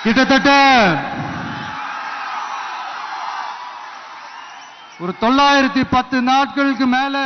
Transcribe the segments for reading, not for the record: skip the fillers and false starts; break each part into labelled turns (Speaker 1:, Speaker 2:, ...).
Speaker 1: கிட்டத்தட்ட ஒரு 910 நாட்களுக்கு மேல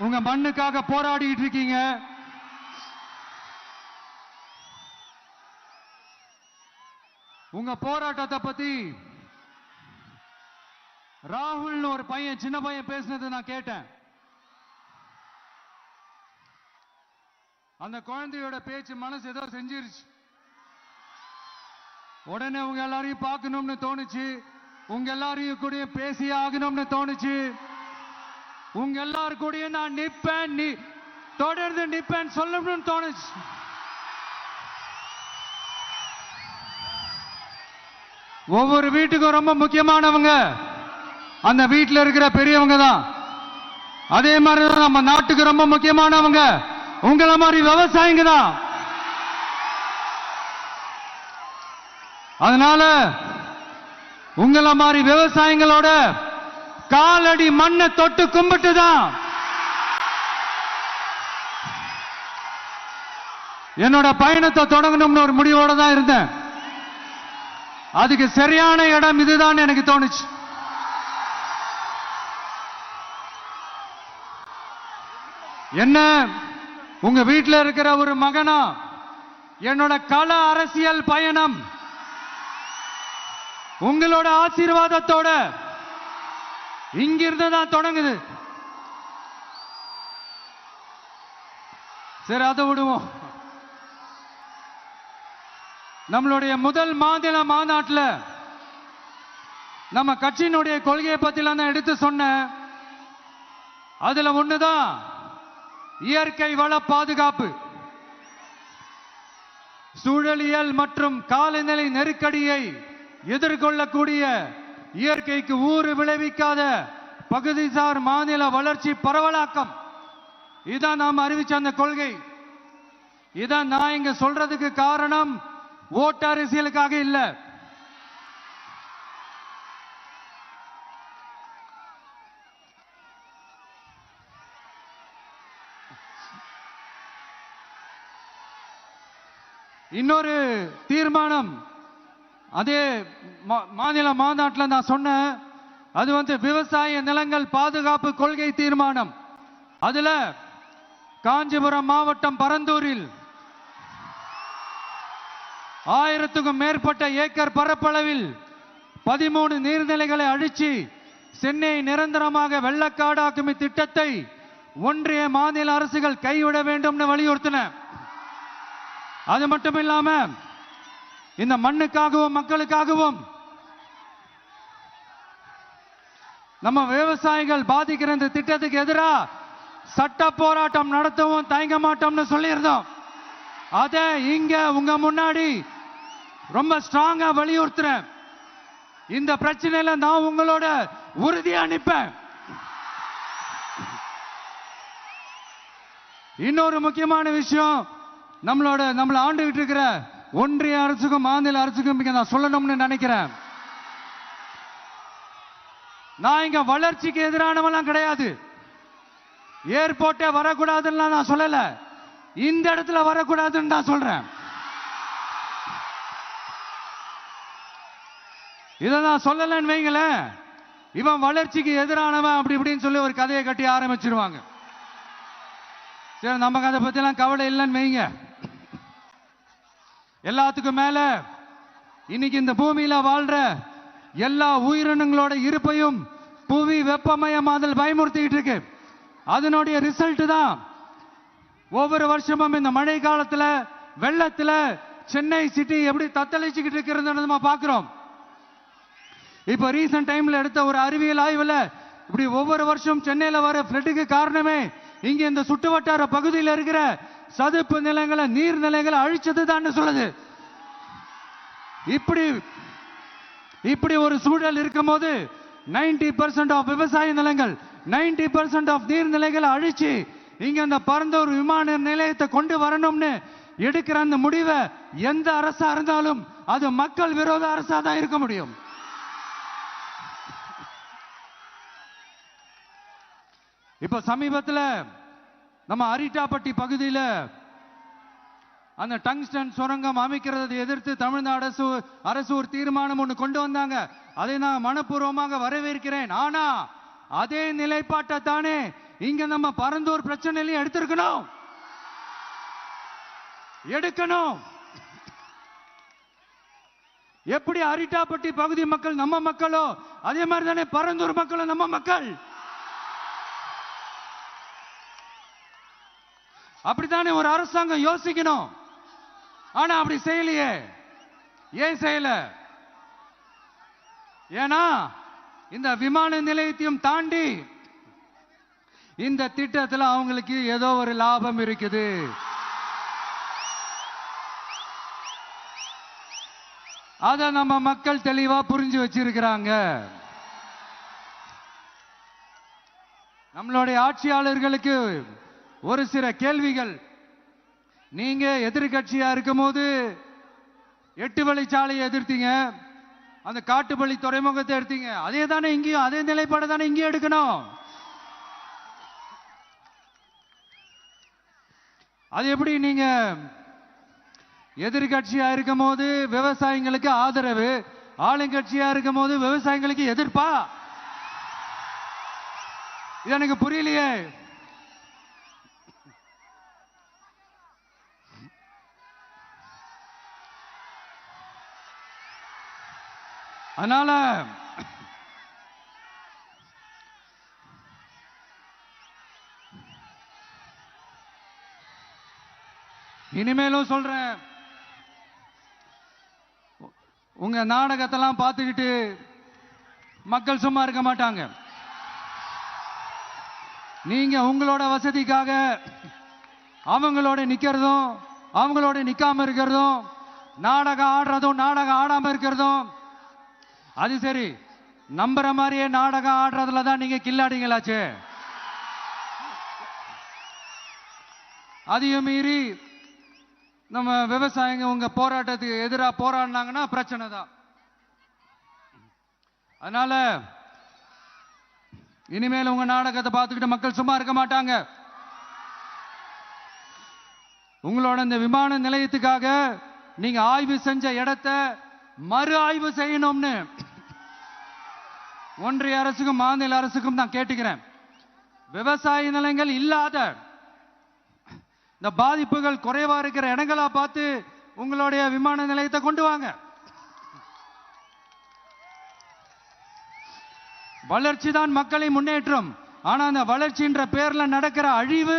Speaker 1: உங்க மண்ணுக்காக போராடிட்டு இருக்கீங்க. உங்க போராட்டத்தை பத்தி ராகுல் ஒரு பையன், சின்ன பையன் பேசினது நான் கேட்டேன். அந்த குழந்தையோட பேச்சு மனசு ஏதோ செஞ்சிருச்சு. உடனே உங்க எல்லாரையும் பார்க்கணும்னு தோணுச்சு, உங்க எல்லாரையும் கூட பேசி ஆகணும்னு தோணுச்சு. உங்க எல்லாரும் கூட நான் நிப்பேன், தொடர்ந்து நிப்பேன் சொல்லணும்னு தோணுச்சு. ஒவ்வொரு வீட்டுக்கும் ரொம்ப முக்கியமானவங்க அந்த வீட்டில் இருக்கிற பெரியவங்க தான். அதே மாதிரி நம்ம நாட்டுக்கு ரொம்ப முக்கியமானவங்க உங்களை மாதிரி விவசாயிங்க தான். அதனால உங்களை மாதிரி விவசாயிகளோட காலடி மண்ணை தொட்டு கும்பிட்டு தான் என்னோட பயணத்தை தொடங்கணும்னு ஒரு முடிவோட தான் இருந்தேன். அதுக்கு சரியான இடம் இதுதான் எனக்கு தோணுச்சு. என்ன உங்க வீட்டில் இருக்கிற ஒரு மகனா என்னோட கள அரசியல் பயணம் உங்களோட ஆசீர்வாதத்தோட இங்கிருந்து தான் தொடங்குது. சரி, அதை விடுவோம். நம்மளுடைய முதல் மாநில மாநாட்டில் நம்ம கட்சியினுடைய கொள்கையை பத்திலாம் நான் எடுத்து சொன்னேன். அதுல ஒண்ணுதான் இயற்கை வள பாதுகாப்பு. சூழலியல் மற்றும் காலநிலை நெருக்கடியை எதிர்கொள்ளக்கூடிய இயற்கைக்கு ஊறு விளைவிக்காத பகுதிசார் மாநில வளர்ச்சி பரவலாக்கம். இதான் நாம் அறிவிச்ச அந்த கொள்கை. இதான் நான் இங்க சொல்றதுக்கு காரணம் ஓட்டு அரசியலுக்காக இல்ல. இன்னொரு தீர்மானம் அதே மாநில மாநாட்டில் நான் சொன்னேன். அது விவசாய நிலங்கள் பாதுகாப்பு கொள்கை தீர்மானம். அதுல காஞ்சிபுரம் மாவட்டம் பரந்தூரில் 1000க்கும் மேற்பட்ட ஏக்கர் பரப்பளவில் 13 நீர்நிலைகளை அழிச்சு சென்னை நிரந்தரமாக வெள்ளக்காடாக்கும் திட்டத்தை ஒன்றிய மாநில அரசுகள் கைவிட வேண்டும் வலியுறுத்தின. அது மட்டும் இல்லாம இந்த மண்ணுக்காகவும் மக்களுக்காகவும் நம்ம விவசாயிகள் பாதிக்கிற இந்த திட்டத்துக்கு எதிராக சட்ட போராட்டம் நடத்தவும் தயங்க மாட்டோம்னு சொல்லியிருந்தோம். அத இங்க உங்க முன்னாடி ரொம்ப ஸ்ட்ராங்கா வலியுறுத்துறேன். இந்த பிரச்சனையில நான் உங்களோட உறுதியா நிற்பேன். இன்னொரு முக்கியமான விஷயம், நம்மள ஆண்டுகிட்டு இருக்கிற ஒன்றிய அரசுக்கும் மாநில அரசுக்கும் நான் சொல்லணும்னு நினைக்கிறேன். நான் இங்க வளர்ச்சிக்கு எதிரானவெல்லாம் கிடையாது. ஏர்போர்ட்டே வரக்கூடாதுன்னு நான் சொல்லல, இந்த இடத்துல வரக்கூடாதுன்னு நான் சொல்றேன். இதை நான் சொல்லலன்னு வைங்களேன், இவன் வளர்ச்சிக்கு எதிரானவன் அப்படி இப்படின்னு சொல்லி ஒரு கதையை கட்டி ஆரம்பிச்சிருவாங்க. சரி, நமக்கு அதை பத்தி எல்லாம் கவலை இல்லைன்னு வைங்க. எல்லாத்துக்கும் மேல இன்னைக்கு இந்த பூமியில வாழ்ற எல்லா உயிரினங்களோட இருப்பையும் புவி வெப்பமயமாதல் பயமுறுத்திக்கிட்டு இருக்கு. அதனுடைய ரிசல்ட் தான் ஒவ்வொரு வருஷமும் இந்த மழை காலத்துல வெள்ளத்துல சென்னை சிட்டி எப்படி தத்தளிச்சுக்கிட்டு இருக்கிறது நம்ம பார்க்கிறோம். இப்ப ரீசன்ட் டைம்ல எடுத்த ஒரு அறிவியல் ஆய்வுல இப்படி ஒவ்வொரு வருஷம் சென்னையில வர ஃப்ளட்டுக்கு காரணமே இங்க இந்த சுற்றுவட்டார பகுதியில் இருக்கிற சதுப்பு நிலங்களை நீர்நிலைகளை அழிச்சது தான் சொல்லுது. இப்படி ஒரு சூழல் இருக்கும் போது 90% ஆஃப் விவசாய நிலங்கள் 90% ஆஃப் நீர்நிலைகளை அழிச்சு இங்க அந்த பரந்தூர் விமான நிலையத்தை கொண்டு வரணும்னு எடுக்கிற அந்த முடிவை எந்த அரசா இருந்தாலும் அது மக்கள் விரோத அரசா தான் இருக்க முடியும். இப்ப சமீபத்தில் நம்ம அரிட்டாப்பட்டி பகுதியில் அந்த டங்ஸ்டன் சுரங்கம் அமைக்கிறதை எதிர்த்து தமிழ்நாடு அரசு ஒரு தீர்மானம் ஒன்று கொண்டு வந்தாங்க. அதை நான் மனப்பூர்வமாக வரவேற்கிறேன். ஆனா அதே நிலைப்பாட்டை தானே இங்க நம்ம பரந்தூர் பிரச்சனையிலையும் எடுக்கணும். எப்படி அரிட்டாப்பட்டி பகுதி மக்கள் நம்ம மக்களோ அதே மாதிரி தானே பரந்தூர் மக்களும் நம்ம மக்கள். அப்படித்தானே ஒரு அரசாங்கம் யோசிக்கணும். ஆனா அப்படி செய்யலையே. ஏன் செய்யல? ஏன்னா இந்த விமான நிலையத்தையும் தாண்டி இந்த திட்டத்தில் அவங்களுக்கு ஏதோ ஒரு லாபம் இருக்குது. அத நம்ம மக்கள் தெளிவா புரிஞ்சு வச்சிருக்கிறாங்க. நம்மளுடைய ஆட்சியாளர்களுக்கு ஒரு சில கேள்விகள். நீங்க எதிர்கட்சியா இருக்கும் போது 8 வழிச்சாலையை எதிர்த்தீங்க, அந்த காட்டுப்பள்ளி துறைமுகத்தை எடுத்தீங்க. அதே தானே இங்கேயும், அதே நிலைப்பாடு தானே இங்கேயும் எடுக்கணும். அது எப்படி நீங்க எதிர்கட்சியா இருக்கும் போது விவசாயிகளுக்கு ஆதரவு, ஆளுங்கட்சியா இருக்கும் போது விவசாயிகளுக்கு எதிர்ப்பா? இது எனக்கு புரியலையே. அதனால இனிமேலும் சொல்றேன், உங்க நாடகத்தெல்லாம் பார்த்துக்கிட்டு மக்கள் சும்மா இருக்க மாட்டாங்க. நீங்க உங்களோட வசதிக்காக அவங்களோட நிக்கிறதும் அவங்களோட நிக்காம இருக்கிறதும், நாடகம் ஆடுறதும் நாடகம் ஆடாம இருக்கிறதும், அது சரி. நம்புற மாதிரியே நாடகம் ஆடுறதுல தான் நீங்க கில்லாடிங்களாச்சு. அதையும் மீறி நம்ம விவசாயிங்க உங்க போராட்டத்துக்கு எதிராக போராடினாங்கன்னா பிரச்சனை தான். அதனால இனிமேல் உங்க நாடகத்தை பார்த்துக்கிட்டு மக்கள் சும்மா இருக்க மாட்டாங்க. உங்களோட இந்த விமான நிலையத்துக்காக நீங்க ஆய்வு செஞ்ச இடத்தை மறு ஆய்வு செய்யணும்னு ஒன்றிய அரசுக்கும் மாநில அரசுக்கும் நான் கேட்டுக்கிறேன். விவசாய நிலங்கள் இல்லாத இந்த பாதிப்புகள் குறைவா இருக்கிற இடங்களா பார்த்து உங்களுடைய விமான நிலையத்தை கொண்டு வாங்க. வளர்ச்சி தான் மக்களை முன்னேற்றம். ஆனா அந்த வளர்ச்சின்ற பேர்ல நடக்கிற அழிவு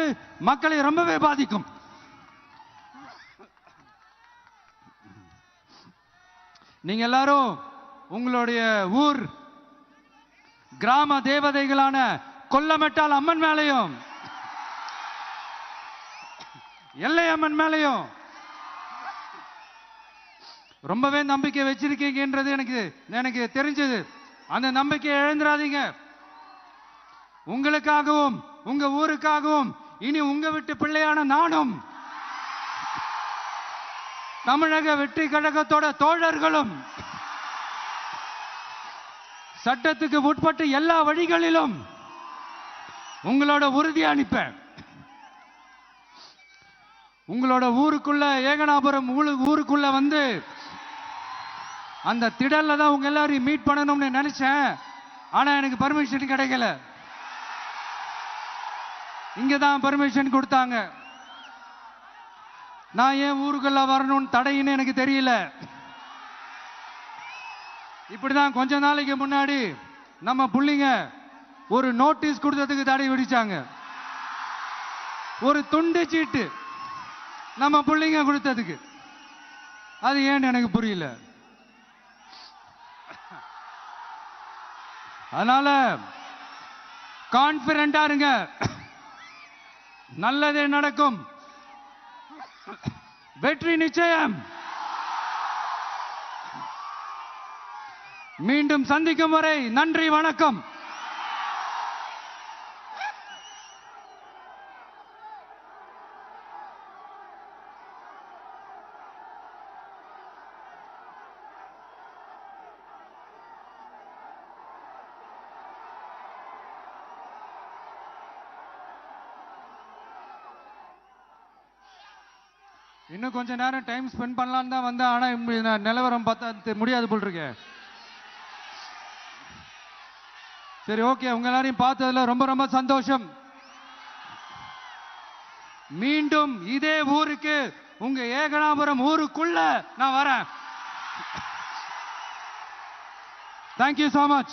Speaker 1: மக்களை ரொம்பவே பாதிக்கும். நீங்க எல்லாரும் உங்களுடைய ஊர் கிராம தேவதைகளான கொல்லமெட்டால் அம்மன் மேலையும் எல்லை அம்மன் மேலையும் ரொம்பவே நம்பிக்கை வச்சிருக்கீங்கன்றது எனக்கு தெரிஞ்சது. அந்த நம்பிக்கையை இழந்துடாதீங்க. உங்களுக்காகவும் உங்க ஊருக்காகவும் இனி உங்க விட்டு பிள்ளையான நானும் தமிழக வெற்றி கழகத்தோட தோழர்களும் சட்டத்துக்கு உட்பட்டு எல்லா வழிகளிலும் உங்களோட உறுதி அனுப்பேன். உங்களோட ஊருக்குள்ள ஏகனாபுரம் ஊருக்குள்ள வந்து அந்த திடல்ல தான் உங்க எல்லாரையும் மீட் பண்ணணும்னு நினைச்சேன். ஆனா எனக்கு பர்மிஷன் கிடைக்கல. இங்க தான் பர்மிஷன் கொடுத்தாங்க. நான் ஏன் ஊருக்குள்ள வரணும்னு தடையின்னு எனக்கு தெரியல. இப்படிதான் கொஞ்ச நாளைக்கு முன்னாடி நம்ம புள்ளிங்க ஒரு நோட்டீஸ் கொடுத்ததுக்கு தடை விதிச்சாங்க. ஒரு துண்டு சீட்டு நம்ம புள்ளிங்க கொடுத்ததுக்கு. அது ஏன்னு எனக்கு புரியல. அதனால கான்பிடண்டா இருங்க, நல்லதே நடக்கும், வெற்றி நிச்சயம். மீண்டும் சந்திக்கும் வரை நன்றி, வணக்கம். இன்னும் கொஞ்ச நேரம் டைம் ஸ்பெண்ட் பண்ணலான்னு தான் வந்தேன். ஆனா நிலவரம் பார்த்தா முடியாது போல் இருக்கு. சரி, ஓகே. உங்க எல்லாரையும் பார்த்ததுல ரொம்ப ரொம்ப சந்தோஷம். மீண்டும் இதே ஊருக்கு, உங்க ஏகனாபுரம் ஊருக்குள்ள நான் வரேன். Thank you so much.